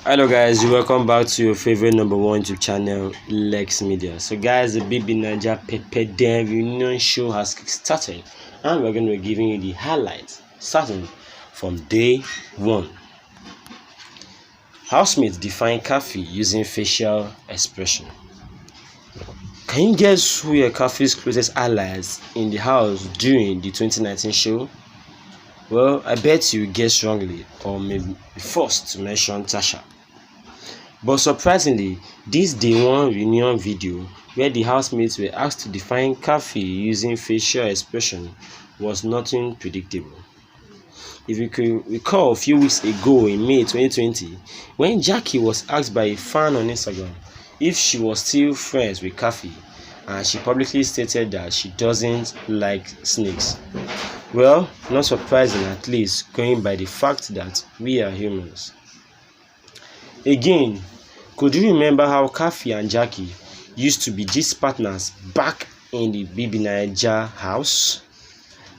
Hello guys, welcome back to your favorite number one YouTube channel, Lexx Media. So guys, the BBNaija Pepper Den reunion show has started, and we're going to be giving you the highlights starting from day one. Housemates define coffee using facial expression. Can you guess who your coffee's closest allies in the house during the 2019 show? Well, I bet you guessed wrongly, or maybe forced to mention Tacha. But surprisingly, this day one reunion video, where the housemates were asked to define coffee using facial expression, was nothing predictable. If you could recall a few weeks ago in May 2020, when Jackie was asked by a fan on Instagram if she was still friends with Coffee, and she publicly stated that she doesn't like snakes. Well, not surprising, at least going by the fact that we are humans. Again, could you remember how Coffee and Jackie used to be gist partners back in the BBNaija house?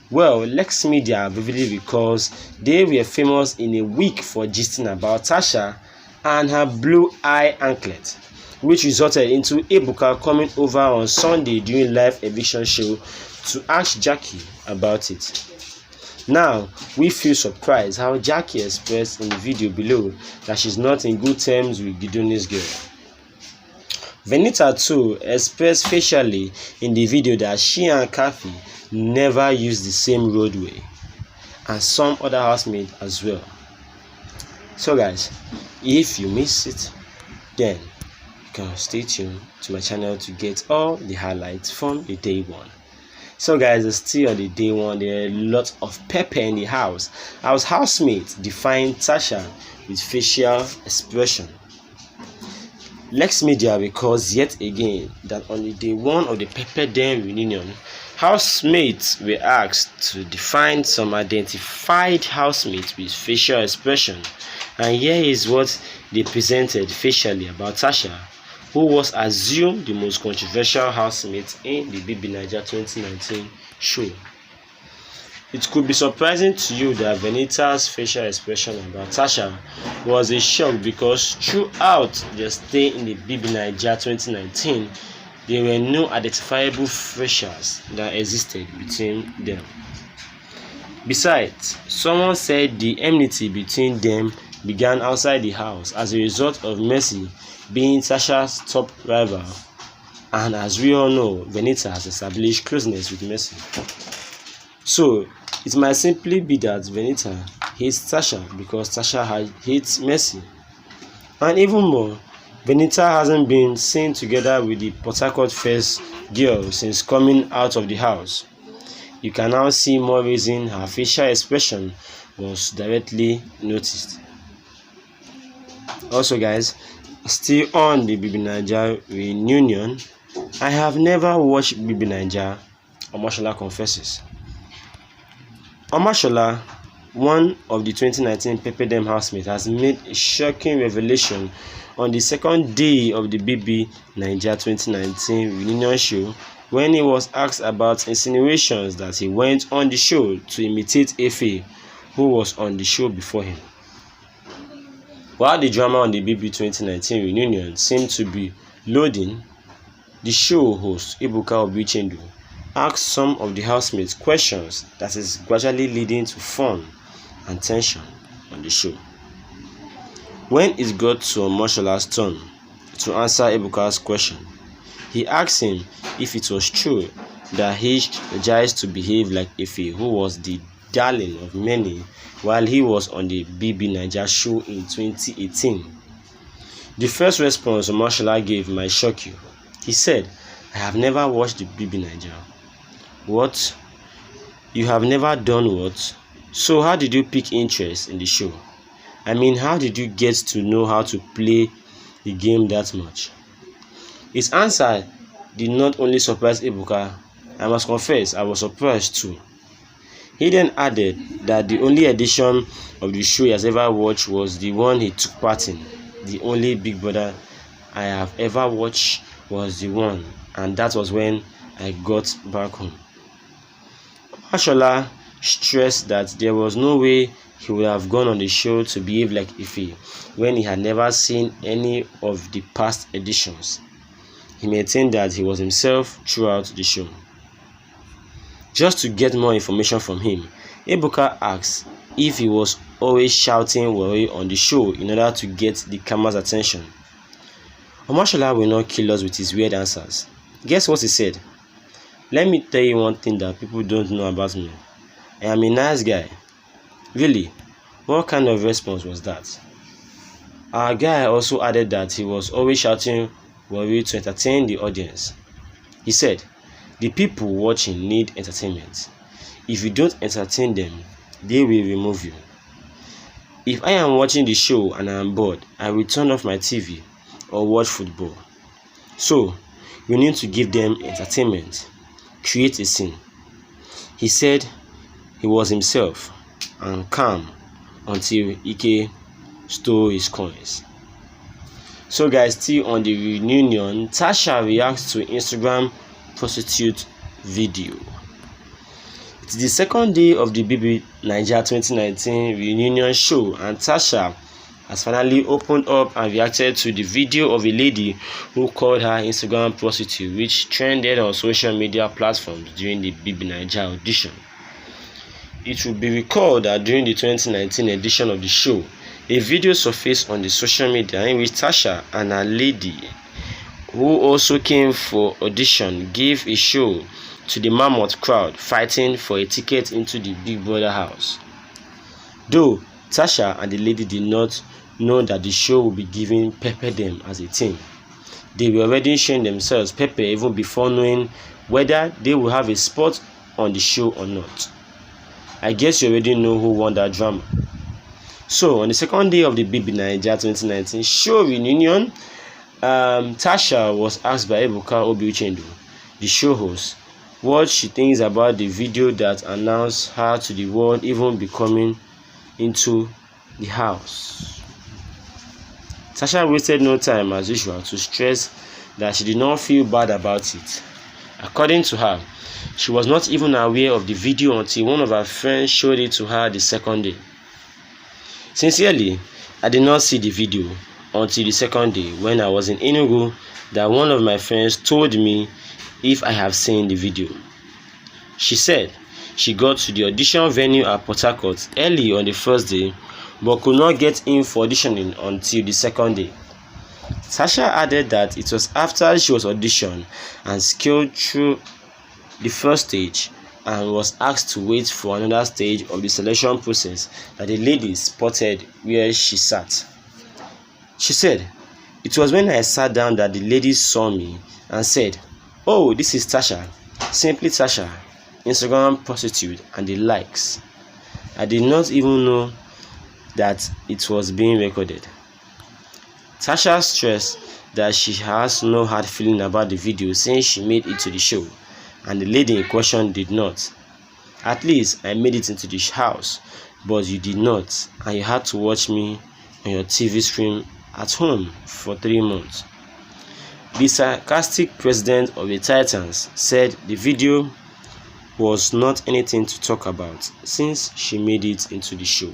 Well, Lexx Media vividly recalls they were famous in a week for gisting about Tacha and her blue eye anklet, which resulted into Ebuka coming over on Sunday during live eviction show to ask Jackie about it. Now, we feel surprised how Jackie expressed in the video below that she's not in good terms with Gidoni's girl. Venita too expressed facially in the video that she and Kathy never used the same roadway, and some other housemates as well. So guys, if you miss it, then you can stay tuned to my channel to get all the highlights from the day one. So guys, it's still on the day one. There are a lot of pepper in the house. Our housemates defined Tacha with facial expression. Lexx Media recalls yet again that on the day one of the Pepper Den reunion, housemates were asked to define some identified housemates with facial expression, and here is what they presented facially about Tacha, who was assumed the most controversial housemate in the BBNaija 2019 show. It could be surprising to you that Venita's facial expression about Tacha was a shock, because throughout their stay in the BBNaija 2019, there were no identifiable facials that existed between them. Besides, someone said the enmity between them began outside the house as a result of Mercy being Tacha's top rival, and as we all know, Venita has established closeness with Mercy. So it might simply be that Venita hates Tacha because Tacha hates Mercy. And even more, Venita hasn't been seen together with the Port Harcourt first girl since coming out of the house. You can now see more reason her facial expression was directly noticed. Also guys, still on the BBNaija reunion, I have never watched BBNaija, Omashola confesses. Omashola, one of the 2019 Pepper Den housemates, has made a shocking revelation on the second day of the BBNaija 2019 reunion show, when he was asked about insinuations that he went on the show to imitate Efe, who was on the show before him. While the drama on the BB 2019 reunion seemed to be loading, the show host Ebuka asked some of the housemates questions that is gradually leading to fun and tension on the show. When it got to Omashola's turn to answer Ebuka's question, he asked him if it was true that he strategized to behave like Efe, who was the darling of many while he was on the BBNaija show in 2018. The first response Omashola gave might shock you. He said, "I have never watched the BBNaija." What? You have never done what? So how did you pick interest in the show? I mean, how did you get to know how to play the game that much? His answer did not only surprise Ebuka, I must confess I was surprised too. He then added that the only edition of the show he has ever watched was the one he took part in. The only Big Brother I have ever watched was the one, and that was when I got back home. Omashola stressed that there was no way he would have gone on the show to behave like Ife when he had never seen any of the past editions. He maintained that he was himself throughout the show. Just to get more information from him, Ebuka asked if he was always shouting worry on the show in order to get the camera's attention. Omashola will not kill us with his weird answers. Guess what he said? Let me tell you one thing that people don't know about me. I am a nice guy. Really? What kind of response was that? Our guy also added that he was always shouting worry to entertain the audience. He said, the people watching need entertainment. If you don't entertain them, they will remove you. If I am watching the show and I am bored, I will turn off my TV or watch football. So, we need to give them entertainment, create a scene. He said he was himself and calm until Ike stole his coins. So guys, still on the reunion, Tacha reacts to Instagram prostitute video. It's the second day of the BBNaija 2019 reunion show, and Tacha has finally opened up and reacted to the video of a lady who called her Instagram prostitute, which trended on social media platforms during the BBNaija audition. It will be recalled that during the 2019 edition of the show, a video surfaced on the social media in which Tacha and a lady who also came for audition gave a show to the mammoth crowd fighting for a ticket into the Big Brother house. Though Tacha and the lady did not know that the show would be giving Pepper them as a team, they were already showing themselves Pepper even before knowing whether they will have a spot on the show or not. I guess you already know who won that drama. So on the second day of the BBNaija 2019 show reunion, Tacha was asked by Ebuka Obiuchendu, the show host, what she thinks about the video that announced her to the world even becoming into the house. Tacha wasted no time as usual to stress that she did not feel bad about it. According to her, she was not even aware of the video until one of her friends showed it to her the second day. Sincerely, I did not see the video until the second day when I was in Enugu that one of my friends told me if I have seen the video. She said she got to the audition venue at Port Harcourt early on the first day but could not get in for auditioning until the second day. Tacha added that it was after she was auditioned and scaled through the first stage and was asked to wait for another stage of the selection process that the lady spotted where she sat. She said, it was when I sat down that the lady saw me and said, oh, this is Tacha, simply Tacha, Instagram prostitute and the likes. I did not even know that it was being recorded. Tacha stressed that she has no hard feeling about the video since she made it to the show, and the lady in question did not. At least I made it into the house, but you did not, and you had to watch me on your TV screen at home for 3 months. The sarcastic president of the Titans said the video was not anything to talk about since she made it into the show.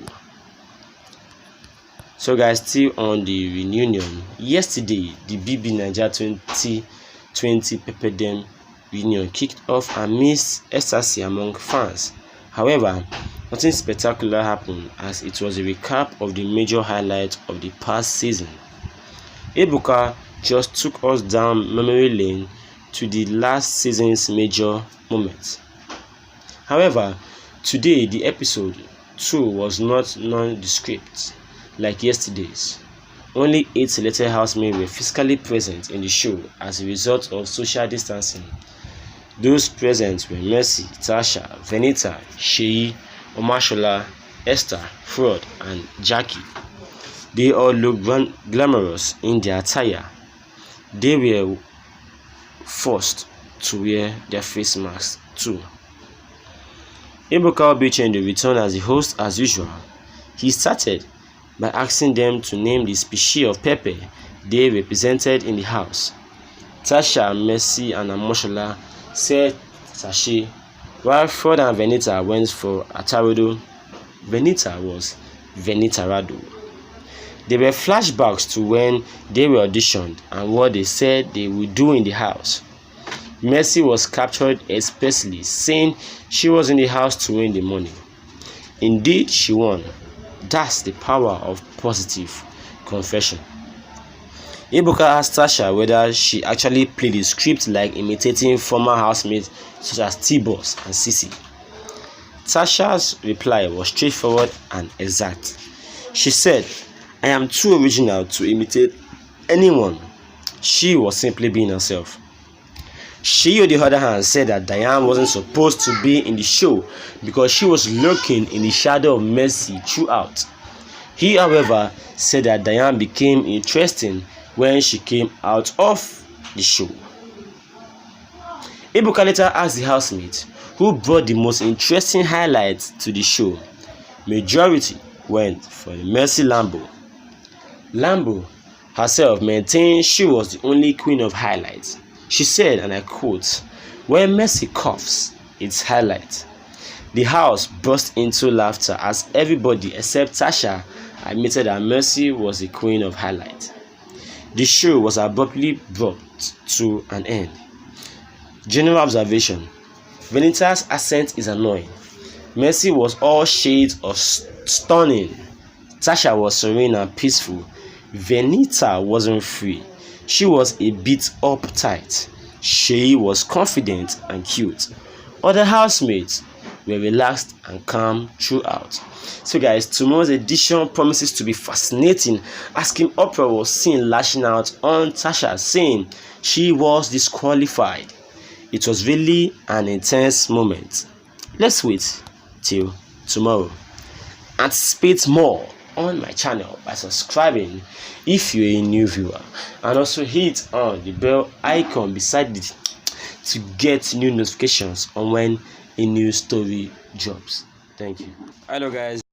So guys, still on the reunion, yesterday the BBNaija 2020 Pepper Dem reunion kicked off amidst ecstasy among fans. However, nothing spectacular happened as it was a recap of the major highlights of the past season. Ebuka just took us down memory lane to the last season's major moments. However, today the episode 2 was not nondescript like yesterday's. Only 8 selected housemates were physically present in the show as a result of social distancing. Those present were Mercy, Tacha, Venita, Seyi, Omashola, Esther, Frodd and Jackie. They all looked glamorous in their attire. They were forced to wear their face masks too. Ebuka Obiuchendu returned as the host as usual. He started by asking them to name the species of pepper they represented in the house. Tacha, Mercy and Omashola said sachet, while Frodd and Venita went for attire, Venita was Venita Rado. There were flashbacks to when they were auditioned and what they said they would do in the house. Mercy was captured especially saying she was in the house to win the money. Indeed, she won. That's the power of positive confession. Ebuka asked Tacha whether she actually played the script like imitating former housemates such as T-Boss and Seyi. Tacha's reply was straightforward and exact. She said, "I am too original to imitate anyone." She was simply being herself. She, on the other hand, said that Diane wasn't supposed to be in the show because she was lurking in the shadow of Mercy throughout. He, however, said that Diane became interesting when she came out of the show. Ebuka later asked the housemate who brought the most interesting highlights to the show. Majority went for the Mercy Lambo. Lambo herself maintained she was the only queen of highlights. She said, and I quote, "When Mercy coughs, it's highlight." The house burst into laughter as everybody except Tacha admitted that Mercy was the queen of highlight. The show was abruptly brought to an end. General observation: Venita's accent is annoying. Mercy was all shades of stunning. Tacha was serene and peaceful. Venita wasn't free. She was a bit uptight. Seyi was confident and cute. Other housemates were relaxed and calm throughout. So guys, tomorrow's edition promises to be fascinating as Kim Oprah was seen lashing out on Tacha, saying she was disqualified. It was really an intense moment. Let's wait till tomorrow. Anticipate more on my channel by subscribing if you're a new viewer, and also hit on the bell icon beside it to get new notifications on when a new story drops. Thank you. Hello guys.